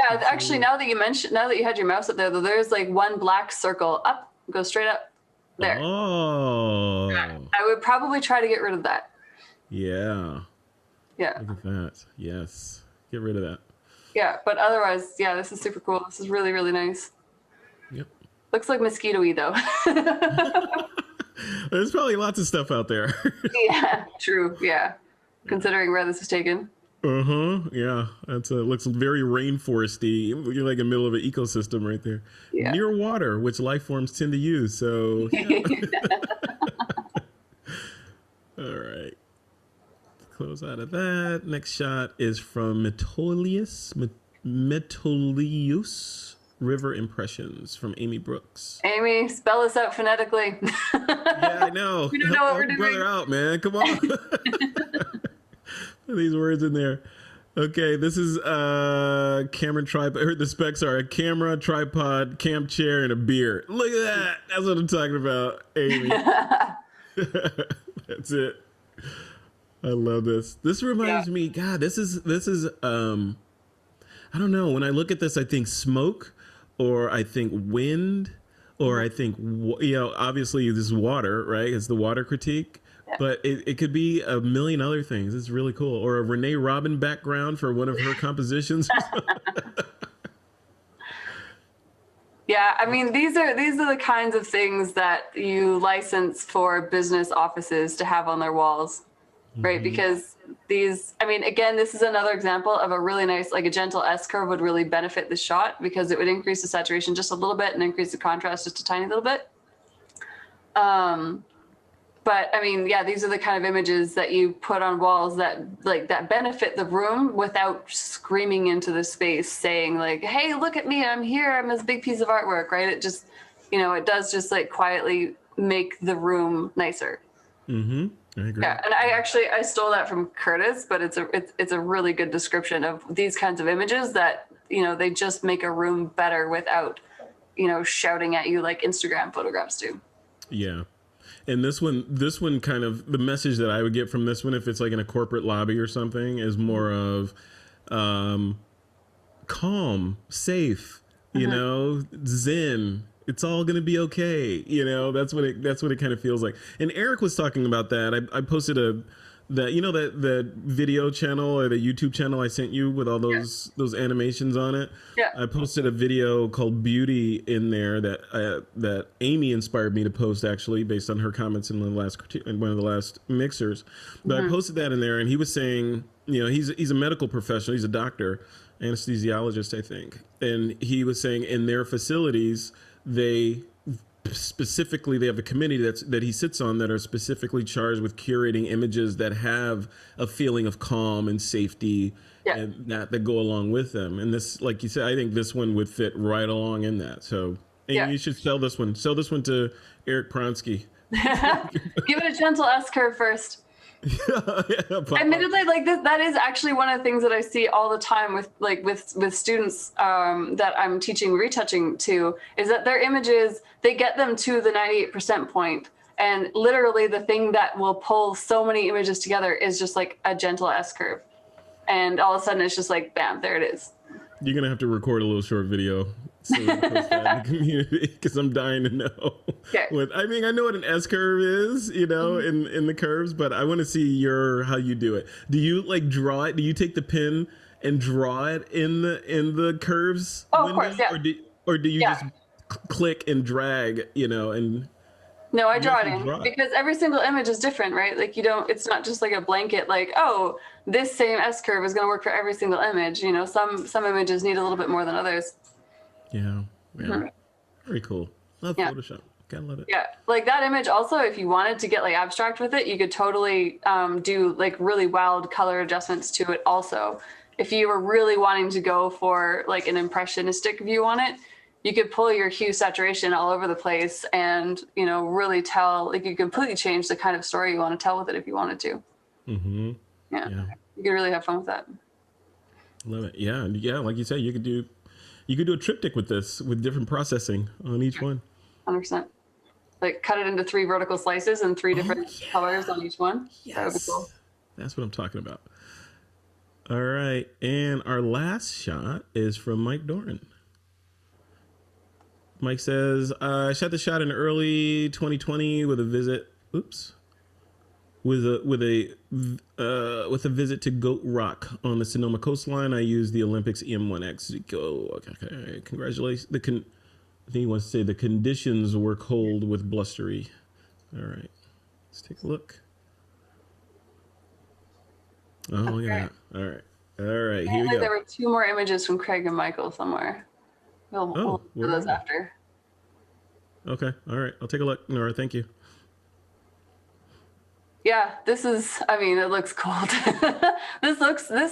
Actually, now that you had your mouse up there, though, there's like one black circle up, go straight up there. Oh. I would probably try to get rid of that. Yeah. Yeah. Look at that. Yes. Get rid of that. Yeah, but otherwise, this is super cool. This is really, really nice. Yep. Looks like mosquito-y, though. There's probably lots of stuff out there. Yeah, true. Yeah. Considering where this is taken. Yeah. Looks very rainforesty. You're like in the middle of an ecosystem right there. Yeah. Near water, which life forms tend to use. So, all right. Close out of that. Next shot is from Metolius River Impressions from Amy Brooks. Amy, spell us out phonetically. Yeah, I know. We don't know what we're doing. Brother out, man. Come on. Put these words in there. Okay, this is camera tripod. The specs are a camera, tripod, camp chair, and a beer. Look at that. That's what I'm talking about, Amy. That's it. I love this. This reminds me, God, this is I don't know. When I look at this, I think smoke, or I think wind, or I think, obviously this is water, right? It's the water critique, but it could be a million other things. It's really cool. Or a Renee Robyn background for one of her compositions. Yeah, I mean, these are the kinds of things that you license for business offices to have on their walls, right? Because again, this is another example of a really nice, like a gentle S-curve would really benefit the shot, because it would increase the saturation just a little bit and increase the contrast just a tiny little bit. But I mean, yeah, these are the kind of images that you put on walls that that benefit the room without screaming into the space saying like, hey, look at me, I'm here, I'm this big piece of artwork, right? It just, it does just like quietly make the room nicer. Mm-hmm. I agree. Yeah, and I stole that from Curtis, but it's a really good description of these kinds of images that, they just make a room better without, shouting at you like Instagram photographs do. Yeah. And this one kind of, the message that I would get from this one, if it's like in a corporate lobby or something, is more of calm, safe, zen. It's all gonna be okay. That's what it kind of feels like. And Eric was talking about that. I posted that video channel or the YouTube channel I sent you with all those animations on it. Yeah. I posted a video called Beauty in there that Amy inspired me to post, actually, based on her comments in one of the last mixers. But I posted that in there, and he was saying, he's a medical professional, he's a doctor, anesthesiologist, I think, and he was saying in their facilities they have a committee that he sits on that are specifically charged with curating images that have a feeling of calm and safety and that go along with them. And this, like you said, I think this one would fit right along in that. So you should sell this one to Eric Pronsky. Give it a gentle S curve first. Admittedly, like that is actually one of the things that I see all the time with students that I'm teaching retouching to, is that their images, they get them to the 98% point, and literally the thing that will pull so many images together is just like a gentle S curve, and all of a sudden it's just like bam, there it is. You're gonna have to record a little short video so we can post that in the community, because I'm dying to know. Okay. I know what an S curve is, in the curves, but I want to see how you do it. Do you like draw it? Do you take the pen and draw it in the curves? Oh, of course, yeah. Or do you just click and drag, and... No, I draw it in because every single image is different, right? Like it's not just like a blanket, like, oh, this same S curve is going to work for every single image. Some images need a little bit more than others. Yeah. Very cool. Love Photoshop. Gotta love it. Yeah. Like that image also, if you wanted to get like abstract with it, you could totally do like really wild color adjustments to it also. If you were really wanting to go for like an impressionistic view on it, you could pull your hue saturation all over the place and, really tell, like you completely change the kind of story you want to tell with it if you wanted to. Mm-hmm. Yeah. You could really have fun with that. Love it. Yeah. Yeah. Like you said, you could do a triptych with this, with different processing on each one. 100%. Like cut it into 3 vertical slices and 3 different colors on each one. Yes. That would be cool. That's what I'm talking about. All right. And our last shot is from Mike Doran. Mike says, I shot the shot in early 2020 with a visit. With a visit to Goat Rock on the Sonoma coastline. I used the Olympics EM1X. Go. Okay. Congratulations. I think he wants to say the conditions were cold with blustery. All right. Let's take a look. Oh, yeah. All right. Here we go. There were 2 more images from Craig and Michael somewhere. We'll do those after. Okay. All right. I'll take a look. Nora, thank you. Yeah, it looks cold. This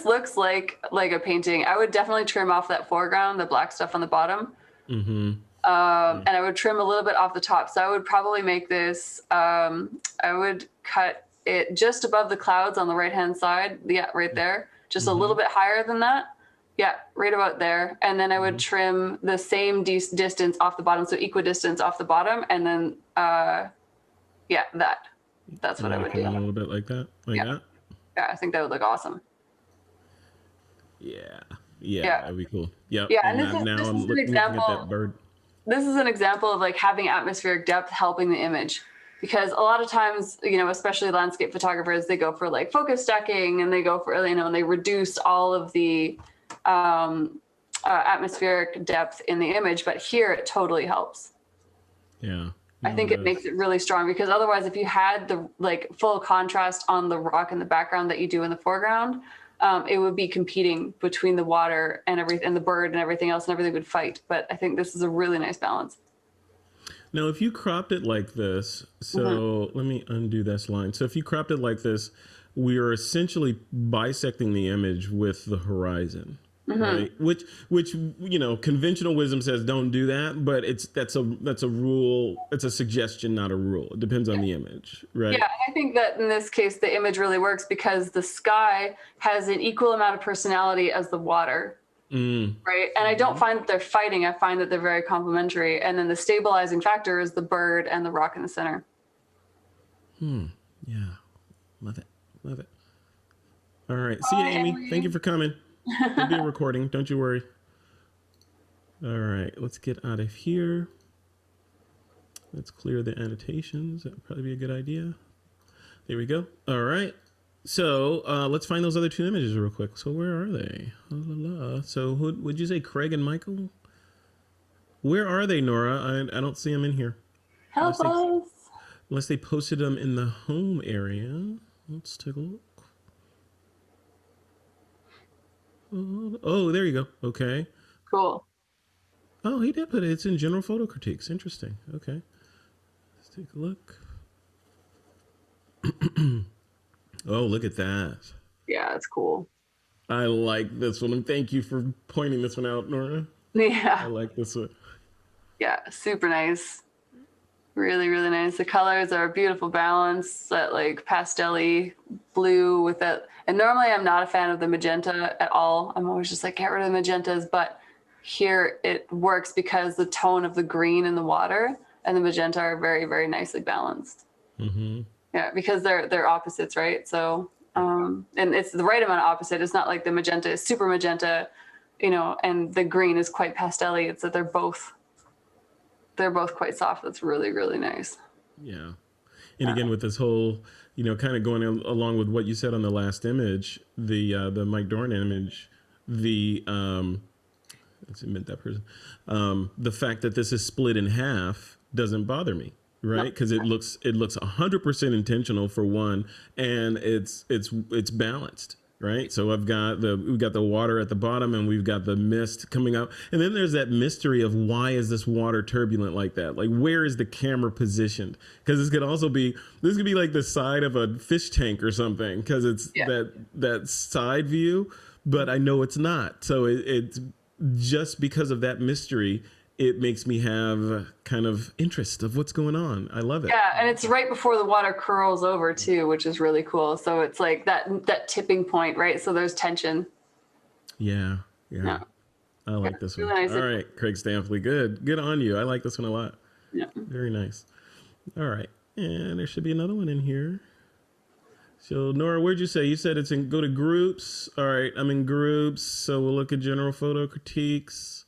looks like a painting. I would definitely trim off that foreground, the black stuff on the bottom. Mm-hmm. And I would trim a little bit off the top. So I would probably make this, I would cut it just above the clouds on the right-hand side. Yeah, right there. Just a little bit higher than that. Yeah, right about there. And then I would trim the same distance off the bottom, so equidistance off the bottom, and then, that's what I would do. A little bit like that? That? Yeah, I think that would look awesome. Yeah, that'd be cool. Yeah, and this is an example, looking at that bird. This is an example of like having atmospheric depth helping the image. Because a lot of times, especially landscape photographers, they go for like focus stacking and they go for, and they reduce all of the atmospheric depth in the image. But here it totally helps. Yeah. I think it makes it really strong, because otherwise if you had the like full contrast on the rock in the background that you do in the foreground, it would be competing between the water and everything, and the bird and everything else, and everything would fight. But I think this is a really nice balance. Now, if you cropped it like this, Hmm. so let me undo this line. So if you cropped it like this, we are essentially bisecting the image with the horizon, Hmm. right? Which conventional wisdom says don't do that, but that's a rule. It's a suggestion, not a rule. It depends on the image, Yeah, right? and I think that in this case, the image really works because the sky has an equal amount of personality as the water, Mm. right? And I don't Hmm. find that they're fighting. I find that they're very complementary. And then the stabilizing factor is the bird and the rock in the center. Yeah, love it, love it. All right, see you, Hi, Amy. Thank you Amy. for coming. There'll be a recording. Don't you worry. All right, let's get out of here. Let's clear the annotations. That would probably be a good idea. There we go. All right. So let's find those other two images real quick. So where are they? La, la, la. So who would you say, Craig and Michael? Where are they, Nora? I don't see them in here. Unless Help they us. unless they posted them in the home area. Let's take a look. Oh, there you go. Okay. Cool. Oh, he did put it. It's in general photo critiques. Interesting. Okay. Let's take a look. Oh, look at that. Yeah, it's cool. I like this one. And thank you for pointing this one out, Nora. I Yeah. like this one. Yeah, super nice. Really, really nice. The colors are a beautiful balance, that like pastel-y blue with that. And normally I'm not a fan of the magenta at all. I'm always just like, get rid of the magentas. But here it works because the tone of the green in the water and the magenta are very, very nicely balanced. Mm-hmm. Yeah, because they're opposites, right? So and it's the right amount of opposite. It's not like the magenta is super magenta, and the green is quite pastel-y. It's that they're both quite soft. That's really, really nice. Yeah. And again, with this whole, kind of going along with what you said on the last image, the Mike Dorn image, the let's admit that person, the fact that this is split in half doesn't bother me, right? No. Because it looks 100% intentional for one, and it's balanced. Right, so we've got the water at the bottom, and we've got the mist coming up, and then there's that mystery of why is this water turbulent like that? Like, where is the camera positioned? Because this could be like the side of a fish tank or something, because it's Yeah. that side view, but I know it's not. So it's just because of that mystery, it makes me have kind of interest of what's going on. I love it. Yeah, and it's right before the water curls over too, which is really cool. So it's like that tipping point, right? So there's tension. Yeah, yeah. Yeah. I Yeah, like this one. really All nice. right, Craig Stampfli. Good on you. I like this one a lot. Yeah. Very nice. All right. And there should be another one in here. So Nora, where'd you say? You said it's in go to groups. All right, I'm in groups. So we'll look at general photo critiques.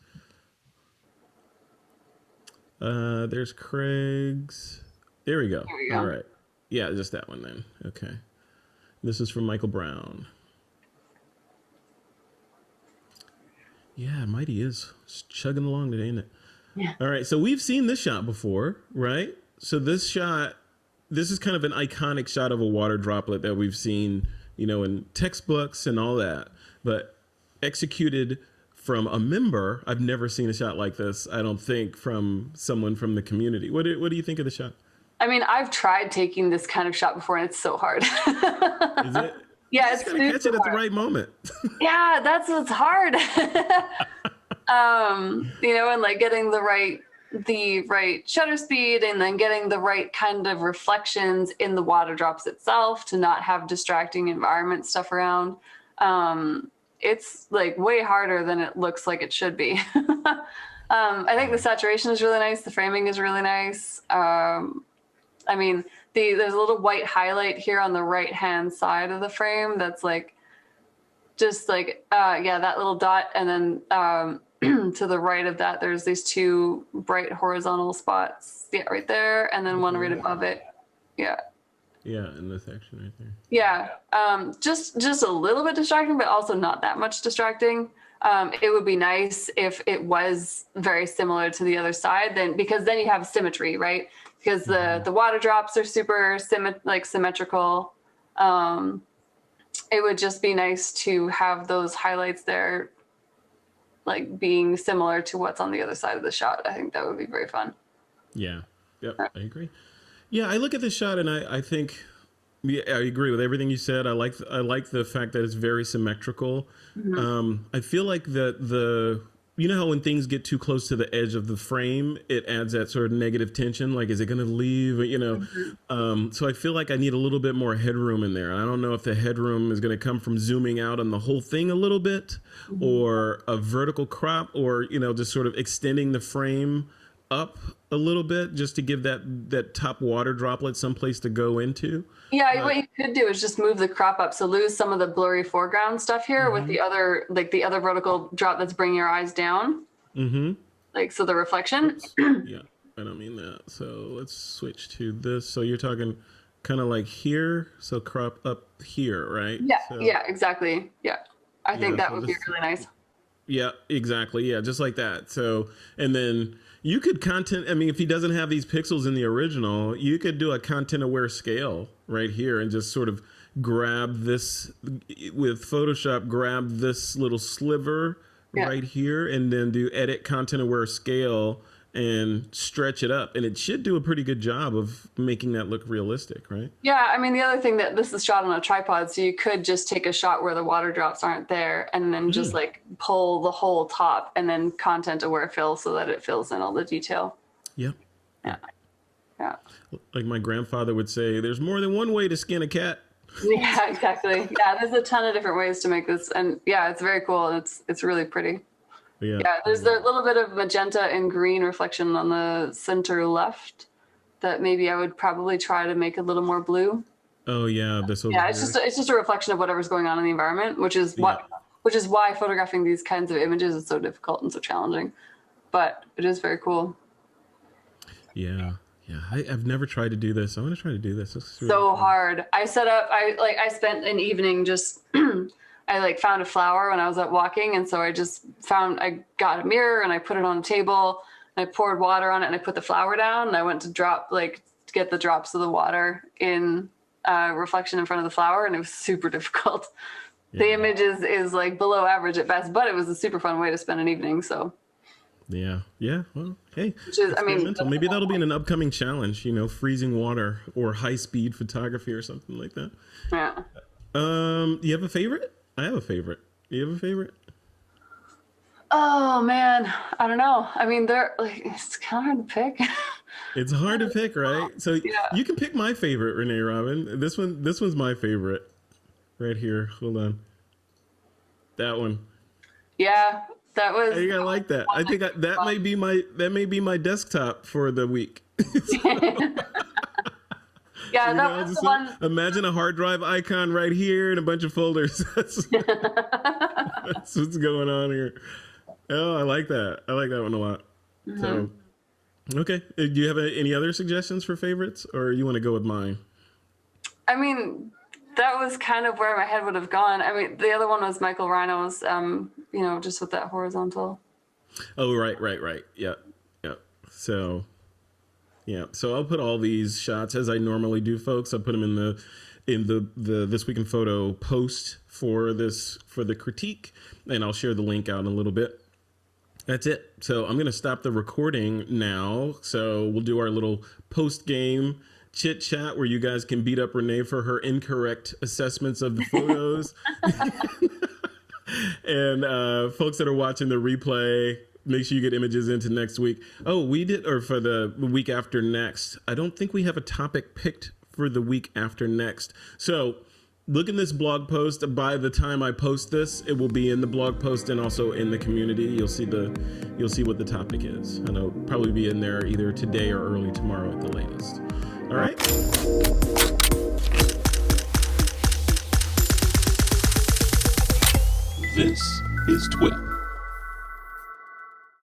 There's Craig's. There we go. Here we All go. right. Yeah, just that one then. Okay. This is from Michael Brown. Yeah, Mighty is chugging along today, ain't it? Yeah. All right, so we've seen this shot before, right? So this is kind of an iconic shot of a water droplet that we've seen, in textbooks and all that. But executed from a member, I've never seen a shot like this, I don't think, from someone from the community. What do you think of the shot? I mean, I've tried taking this kind of shot before and it's so hard. Is it? You Yeah, just it's gotta catch it super at the hard. right moment. Yeah, that's what's hard. And like getting the right shutter speed and then getting the right kind of reflections in the water drops itself to not have distracting environment stuff around. It's like way harder than it looks like it should be. I think the saturation is really nice. The framing is really nice. I mean, there's a little white highlight here on the right hand side of the frame that's like just like that little dot, and then to the right of that there's these two bright horizontal spots, right there, and then one right above it. Yeah. Yeah, in this section right there. Yeah. Just a little bit distracting, but also not that much distracting. It would be nice if it was very similar to the other side, because then you have symmetry, right? Because the water drops are super symmetrical. It would just be nice to have those highlights there, like being similar to what's on the other side of the shot. I think that would be very fun. Yeah. Yep. I agree. Yeah, I look at this shot and I think, yeah, I agree with everything you said. I like the fact that it's very symmetrical. I feel like the you know how when things get too close to the edge of the frame, it adds that sort of negative tension. Like, is it going to leave? You know, so I feel like I need a little bit more headroom in there. I don't know if the headroom is going to come from zooming out on the whole thing a little bit, or a vertical crop, or you know, just sort of extending the frame up a little bit just to give that top water droplet someplace to go into. Yeah, what you could do is just move the crop up, so lose some of the blurry foreground stuff here with the other vertical drop that's bringing your eyes down. Like, so the reflection. Yeah, I don't mean that. So let's switch to this. So you're talking kind of like here, so crop up here, right? Yeah, so, yeah, exactly. Yeah, I think that would be really nice. Yeah, exactly. Yeah, just like that. So, and then you could I mean, if he doesn't have these pixels in the original, you could do a content aware scale right here and just sort of grab this with Photoshop, grab this little sliver right here, and then do edit content aware scale and stretch it up. And it should do a pretty good job of making that look realistic, right? Yeah, I mean, the other thing, that this is shot on a tripod, so you could just take a shot where the water drops aren't there and then just like pull the whole top and then content aware fill so that it fills in all the detail. Yep. Yeah. Yeah. Like my grandfather would say, there's more than one way to skin a cat. Yeah, exactly. Yeah, there's a ton of different ways to make this. And yeah, it's very cool. And it's really pretty. Yeah, there's a little bit of magenta and green reflection on the center left that maybe I would probably try to make a little more blue. Oh yeah, this over yeah, here. It's just a reflection of whatever's going on in the environment, which is why photographing these kinds of images is so difficult and so challenging. But it is very cool. Yeah. Yeah, I've never tried to do this. I want to try to do this. Really so hard. I spent an evening just I found a flower when I was out walking, and so I got a mirror and I put it on a table and I poured water on it and I put the flower down and I went to get the drops of the water in reflection in front of the flower, and it was super difficult. Yeah. The image is like below average at best, but it was a super fun way to spend an evening. So yeah. Well, hey, maybe that'll be in an upcoming challenge. You know, freezing water or high speed photography or something like that. Yeah. You have a favorite? I have a favorite. Do you have a favorite? Oh man, I don't know. I mean, it's kind of hard to pick. It's hard to pick, right? So you can pick my favorite, Renee Robyn. This one's my favorite, right here. Hold on. That one. Yeah, that was. I think I like that. I think that may be my desktop for the week. Yeah, that was the one. Imagine a hard drive icon right here and a bunch of folders. That's what's going on here. Oh, I like that. I like that one a lot. So, okay. Do you have any other suggestions for favorites, or you want to go with mine? I mean, that was kind of where my head would have gone. I mean, the other one was Michael Rhino's, just with that horizontal. Oh, right. Yeah. So I'll put all these shots as I normally do, folks. I'll put them in the This Week in Photo post for the critique, and I'll share the link out in a little bit. That's it. So I'm going to stop the recording now. So we'll do our little post-game chit chat where you guys can beat up Renee for her incorrect assessments of the photos. And folks that are watching the replay, make sure you get images into next week. Oh, for the week after next. I don't think we have a topic picked for the week after next. So look in this blog post. By the time I post this, it will be in the blog post and also in the community. You'll see what the topic is. And it'll probably be in there either today or early tomorrow at the latest. All right. This is TWiP.